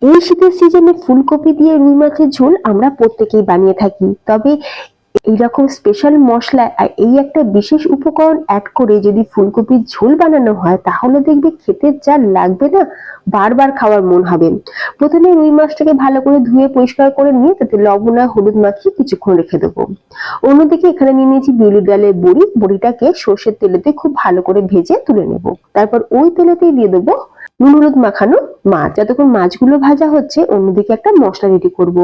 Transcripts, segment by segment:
এই শীতের সিজনে ফুলকপি দিয়ে রুই মাছের ঝোল আমরা প্রত্যেকেই বানিয়ে থাকি, তবে এইরকম স্পেশাল মশলা আর এই একটা বিশেষ উপকরণ অ্যাড করে যদি ফুলকপির ঝোল বানানো হয় তাহলে দেখবে খেতে যা লাগবে না, বারবার খাওয়ার মন হবে। প্রথমে রুই মাছটাকে ভালো করে ধুয়ে পরিষ্কার করে নিয়ে তাতে লবণ আর হলুদ মাখিয়ে কিছুক্ষণ রেখে দেবো। অন্যদিকে এখানে নিয়ে নিয়েছি বিউলির ডালের বড়ি। বড়িটাকে সর্ষের তেলেতে খুব ভালো করে ভেজে তুলে নেব। তারপর ওই তেলেতেই দিয়ে দেবো নুন হলুদ মাখানো মাছ। যতক্ষণ মাছগুলো ভাজা হচ্ছে অন্যদিকে একটা মশলা রেডি করব।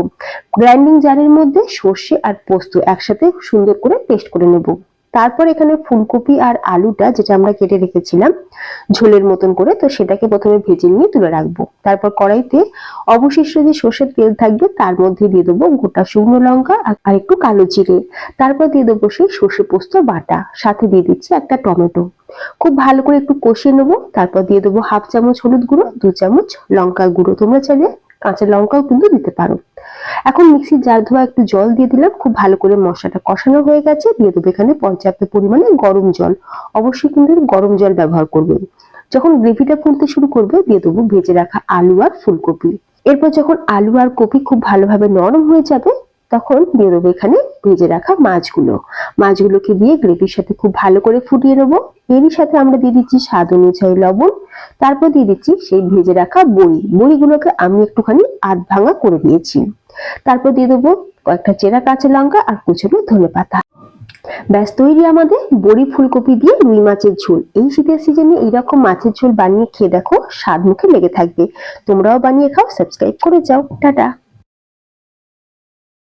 গ্রাইন্ডিং জারের মধ্যে সর্ষে আর পোস্ত একসাথে সুন্দর করে পেস্ট করে নেব। তারপর এখানে ফুলকপি আর আলুটা যেটা আমরা কেটে রেখেছিলাম ঝোলের মতন করে, তো সেটাকে প্রথমে ভেজে নিয়ে তুলে রাখবো। তারপর কড়াইতে অবশিষ্ট যে সর্ষের তেল থাকবে তার মধ্যে দিয়ে দেবো গোটা শুকনো লঙ্কা আর একটু কালো জিরে। তারপর দিয়ে দেবো সেই সর্ষে পোস্ত বাটা, সাথে দিয়ে দিচ্ছি একটা টমেটো। খুব ভালো করে একটু কষিয়ে নেবো। তারপর দিয়ে দেবো হাফ চামচ হলুদ গুঁড়ো, 2 চামচ লঙ্কা গুঁড়ো, তোমরা চাইলে কাঁচা লঙ্কাও কিন্তু দিতে পারো। এখন মিক্সির জার ধোয়া একটু জল দিয়ে দিলাম। খুব ভালো করে মশলাটা কষানো হয়ে গেছে, দিয়ে দেবো এখানে পর্যাপ্ত পরিমাণে গরম জল। অবশ্যই কিন্তু গরম জল ব্যবহার করবে। যখন গ্রেভিটা ফুটতে শুরু করবে দিয়ে দেবো ভেজে রাখা আলু আর ফুলকপি। এরপর যখন আলু আর কপি খুব ভালোভাবে নরম হয়ে যাবে তখন দিয়ে দেবো এখানে ভেজে রাখা মাছগুলো। মাছগুলোকে দিয়ে গ্রেভির সাথে খুব ভালো করে ফুটিয়ে নেবো। এরই সাথে আমরা দিয়ে দিচ্ছি স্বাদ অনুযায়ী লবণ। তারপর দিয়ে দিচ্ছি সেই ভেজে রাখা বড়ি। বড়িগুলোকে আমি একটুখানি আধ ভাঙা করে দিয়েছি। তারপর দিয়ে দেবো কয়েকটা চেরা কাঁচা লঙ্কা আর কুচনো ধনেপাতা। ব্যাস তৈরি আমাদের বড়ি ফুলকপি দিয়ে রুই মাছের ঝোল। এই শীতের সিজনে এইরকম মাছের ঝোল বানিয়ে খেয়ে দেখো, স্বাদ মুখে লেগে থাকবে। তোমরাও বানিয়ে খাও, সাবস্ক্রাইব করে যাও। টাটা।